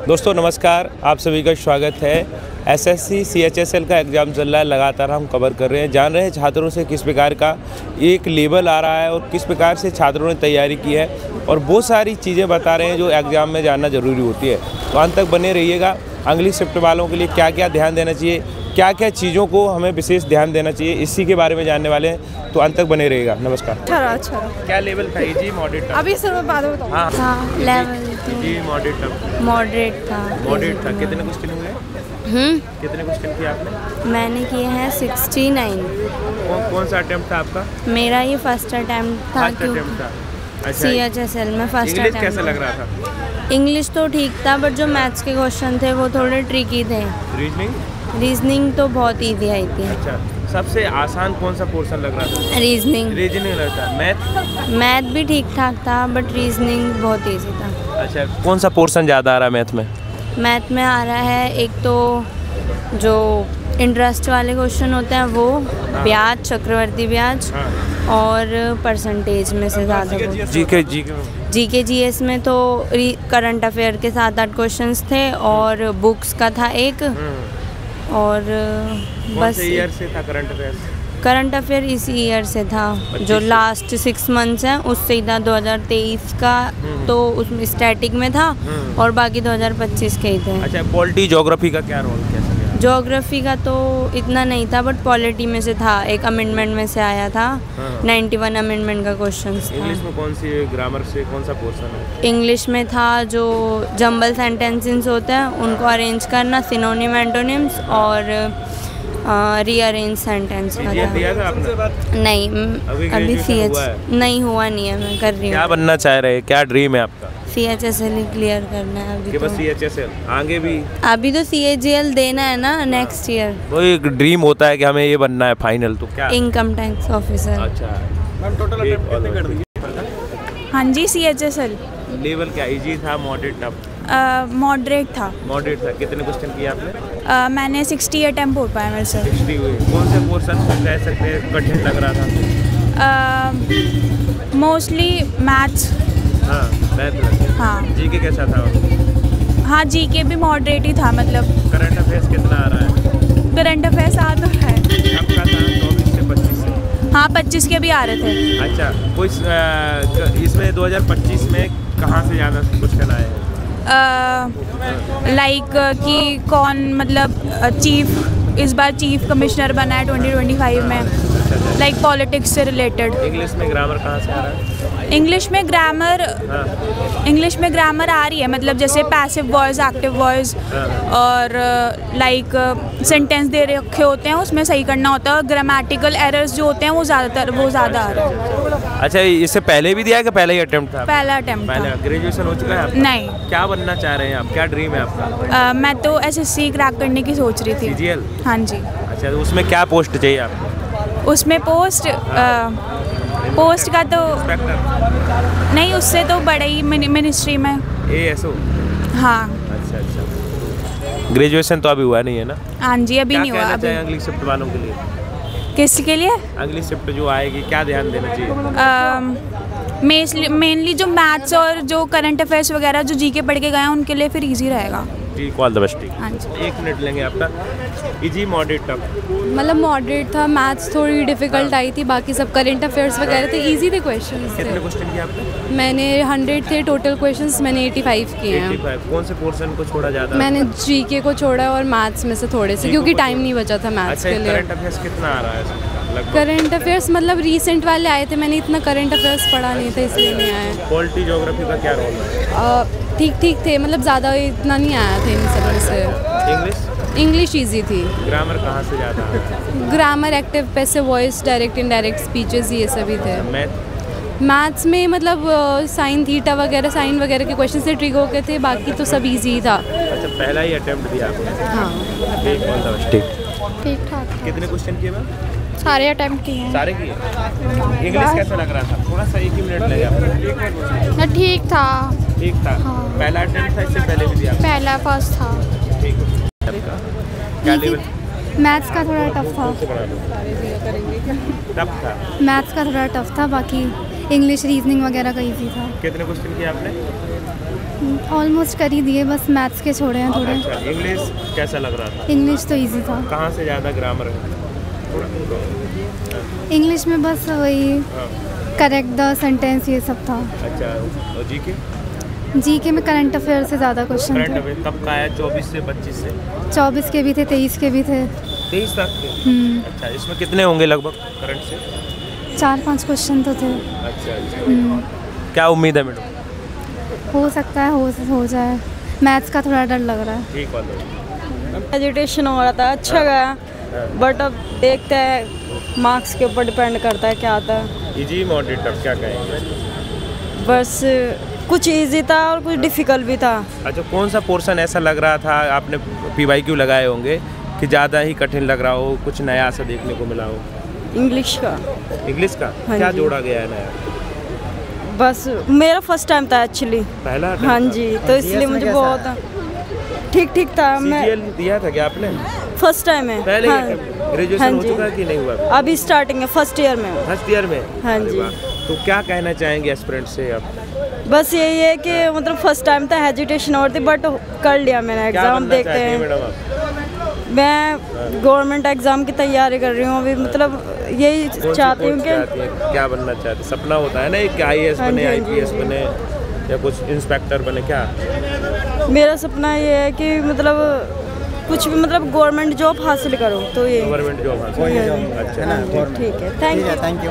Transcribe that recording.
दोस्तों नमस्कार, आप सभी का स्वागत है। एसएससी CHSL का एग्ज़ाम चल रहा है, लगातार हम कवर कर रहे हैं, जान रहे हैं छात्रों से किस प्रकार का एक लेवल आ रहा है और किस प्रकार से छात्रों ने तैयारी की है और बहुत सारी चीज़ें बता रहे हैं जो एग्ज़ाम में जानना ज़रूरी होती है। तो अंत तक बने रहिएगा। अगली शिफ्ट वालों के लिए क्या क्या ध्यान देना चाहिए, क्या क्या चीज़ों को हमें विशेष ध्यान देना चाहिए, इसी के बारे में जानने वाले हैं, तो अंत तक बने रहिएगा। नमस्कार। अच्छा क्या लेवल था? Easy, moderate? अभी सर मैं बाद में बताऊँ। हाँ, लेवल इजी, मॉडरेट मॉडरेट था। मॉडरेट था। कितने क्वेश्चन हुए? कितने क्वेश्चन किए आपने? मैंने किए हैं 69। कौन सा अटेम्प्ट था आपका? मेरा ये फर्स्ट अटेम्प्ट था। अच्छा, CHSL में फर्स्ट इंग्लिश अटेम्प्ट। कैसा लग रहा था? इंग्लिश तो ठीक था, बट जो मैथ्स के क्वेश्चन थे वो थोड़े ट्रिकी थे। रीजनिंग तो बहुत इजी आई थी। अच्छा, सबसे आसान कौन सा पोर्शन लग रहा था? रीजनिंग लगता। मैथ भी ठीक ठाक था, बट रीजनिंग बहुत इजी था। अच्छा, कौन सा पोर्शन ज़्यादा आ रहा है मैथ में? मैथ में आ रहा है एक तो जो इंटरेस्ट वाले क्वेश्चन होते हैं वो, ब्याज, चक्रवर्ती ब्याज, और परसेंटेज में से ज़्यादा जीके GS में तो करंट अफेयर के 7-8 क्वेश्चंस थे और बुक्स का था एक, और बस। ईयर से था करंट अफेयर इसी ईयर से था, जो लास्ट 6 मंथ्स हैं उससे ही था। 2023 का तो उसमें स्टैटिक में था और बाकी 2025 के ही थे। अच्छा, पॉलिटी ज्योग्राफी का क्या रोल, कैसा? ज्योग्राफी का तो इतना नहीं था, बट पॉलिटी में से था, एक अमेंडमेंट में से आया था। 91 अमेंडमेंट का क्वेश्चन था। इंग्लिश में कौन सी, ग्रामर से कौन सा पोर्शन है? इंग्लिश में था जो जंबल सेंटेंसेस होते हैं उनको अरेंज करना, सिनोनिम, एंटोनिम्स और रीअरेंज सेंटेंस का था। नहीं, अभी नहीं हुआ नहीं है, मैं कर रही हूँ। क्या बनना चाह रहे हैं, क्या ड्रीम है आपका? CHSL ही क्लियर करना है अभी तो। CHSL आगे भी? अभी तो CAGL देना है ना नेक्स्ट ईयर। तो एक ड्रीम होता है कि हमें ये बनना है फाइनल, तो क्या? Income tax officer. अच्छा, मैम टोटल अटेम्प्ट कितने कर दिए? हाँ जी, CHSL लेवल क्या, इजी था, मॉडरेट था? मॉडरेट था। कितने क्वेश्चन किए आपने? मैंने 60 अटेम्प्ट हो पाया मेरे से। 60 हुए। कौन से पोर्शन कह सकते हैं कठिन लग रहा था? Mostly maths. मैथ। हाँ। जीके कैसा था? हाँ, जीके भी मॉडरेट ही था, मतलब। करंट अफेयर्स कितना आ रहा है? करंट अफेयर्स आ तो है। आपका था 24 से 25 से? हाँ, 25 के भी आ रहे थे। अच्छा, कोई इसमें 2025 में कहाँ से ज़्यादा क्वेश्चन आए? लाइक कि कौन, मतलब चीफ, इस बार चीफ कमिश्नर बना है 2025 में, लाइक पॉलिटिक्स से रिलेटेड। इंग्लिश में ग्रामर कहाँ से आ रहा है? इंग्लिश में ग्रामर आ रही है, मतलब जैसे पैसिव वॉइस, एक्टिव वॉइस, और लाइक सेंटेंस दे रखे होते हैं उसमें सही करना होता है, और ग्रामेटिकल एरर्स जो होते हैं वो ज़्यादा आ रहे हैं। अच्छा, इससे पहले भी दिया है कि पहला ही अटेम्प्ट था? पहला अटेम्प्ट था। ग्रेजुएशन हो चुका है आपका? नहीं। क्या बनना चाह रहे हैं आप, क्या ड्रीम है आपका? मैं तो SSC क्रैक करने की सोच रही थी। CGL? हाँ जी। अच्छा, तो उसमें क्या पोस्ट चाहिए आपको? उसमें पोस्ट का तो नहीं, उससे तो बड़ा ही मिनिस्ट्री में। ASO? हाँ। अच्छा। ग्रेजुएशन तो अभी हुआ नहीं है ना? हाँ जी, अभी नहीं हुआ। अभी अगली शिफ्ट वालों के लिए? किसके लिए? अगली शिफ्ट जो आएगी, क्या ध्यान देना चाहिए? मेनली जो मैथ्स और जो करंट अफेयर्स वगैरह जो जीके पढ़ के गए हैं उनके लिए फिर इजी रहेगा। जी, ऑल द बेस्ट। हाँ जी। 1 मिनट लेंगे आपका। Easy, moderate, tough? मतलब मॉडरेट था, मैथ्स थोड़ी डिफिकल्ट आई थी, बाकी सब करंट अफेयर्स वगैरह थे, इजी थे क्वेश्चंस। कितने क्वेश्चन किए आपने? मैंने 100 थे टोटल क्वेश्चंस, मैंने 85 किए हैं। 85। कौन से पोर्शन को छोड़ा ज़्यादा? मैंने जीके को छोड़ा और मैथ्स में से थोड़े से, क्योंकि टाइम नहीं बचा था मैथ्स के लिए। करंट अफेयर्स कितना आ रहा है? करंट अफेयर्स मतलब रिसेंट वाले आए थे, मैंने इतना करंट अफेयर्स पढ़ा नहीं था, इसलिए नहीं आया। पॉलिटी ज्योग्राफी का क्या रोल है? ठीक थे, मतलब ज़्यादा इतना नहीं आया था इन सब में से। इंग्लिश ईजी थी। ग्रामर कहाँ से ज़्यादा? Grammar, active, passive voice, direct indirect speeches, ये सभी थे। मैथ्स में मतलब साइन थीटा वगैरह, साइन वगैरह के क्वेश्चन से ट्रिक हो गए थे, बाकी तो सब इजी था। अच्छा, पहला ही अटेम्प्ट दिया आपने? हाँ। ठीक ठाक। कितने क्वेश्चन किए मैम? सारे अटेम्प्ट किए हैं। सारे किए? इंग्लिश कैसा लग रहा था? थोड़ा सा 1 ही मिनट लगे आपको। ठीक था। ठीक था। पहला अटेम्प्ट था, इससे पहले भी दिया? पहला, फर्स्ट था। ठीक है। क्या लेवल? मैथ्स का थोड़ा टफ था। मैथ्स का थोड़ा टफ था, बाकी इंग्लिश, रीजनिंग वगैरह का इजी था। कितने क्वेश्चन किए आपने? ऑलमोस्ट कर ही दिए, बस मैथ्स के छोड़े हैं थोड़े। अच्छा, इंग्लिश कैसा लग रहा था? इंग्लिश तो इजी था। कहाँ से ज़्यादा ग्रामर है? इंग्लिश में बस वही करेक्ट द सेंटेंस ये सब था। अच्छा, और जीके? जीके में करंट अफेयर से ज़्यादा क्वेश्चन करंट थे। अफेयर कब का है? 24 से 25 से? 24 के भी थे, 23 के भी थे। 23 तक के? अच्छा, इसमें कितने होंगे लगभग करंट से? 4-5 क्वेश्चन तो थे। अच्छा, क्या उम्मीद है मैडम? हो सकता है हो जाए। मैथ्स का थोड़ा डर लग रहा है। ठीक बात। एजुटेशन हो रहा था, अच्छा गया, बट अब देखते हैं, मार्क्स के ऊपर डिपेंड करता है क्या आता है। इजी मॉडरेट टफ क्या कहेंगे? बस कुछ इजी था और कुछ डिफ़िकल्ट भी था। अच्छा, कौन सा पोर्शन ऐसा लग रहा था, आपने PYQ लगाए होंगे, कि ज़्यादा ही कठिन लग रहा हो, कुछ नया सा देखने को मिला हो? इंग्लिश का। इंग्लिश का? हाँ क्या जी। जोड़ा गया है नया? बस मेरा फर्स्ट टाइम था एक्चुअली। पहला attempt हाँ था? जी, तो इसलिए मुझे बहुत ठीक था। मैं CGL दिया था क्या आपने? फर्स्ट टाइम है। पहले हाँ, ग्रेजुएशन हाँ हो जी। चुका है कि नहीं हुआ? अभी स्टार्टिंग है, फर्स्ट ईयर में हूँ। फर्स्ट ईयर में? हाँ अरे जी। वाह। तो क्या कहना चाहेंगे एस्पिरेंट से आप? बस यही है कि मतलब फर्स्ट टाइम था, हेजिटेशन और थी, बट कर लिया मैंने क्या एग्ज़ाम। बनना देखते चाहती हैं हैं। मैडम आप? मैं गवर्नमेंट एग्ज़ाम की तैयारी कर रही हूँ अभी, मतलब यही कौन सी चाहती हूँ पोस्ट कि चाहती हैं? क्या बनना चाहती हैं? सपना होता है ना एक, IAS हाँ बने, जी, हाँ जी, IPS हाँ जी। बने, या कुछ इंस्पेक्टर बने, क्या? मेरा सपना ये है कि मतलब कुछ भी, मतलब गवर्नमेंट जॉब हासिल करो, तो ये गवर्नमेंट जॉब हासिल। अच्छा, ठीक है। Thank you.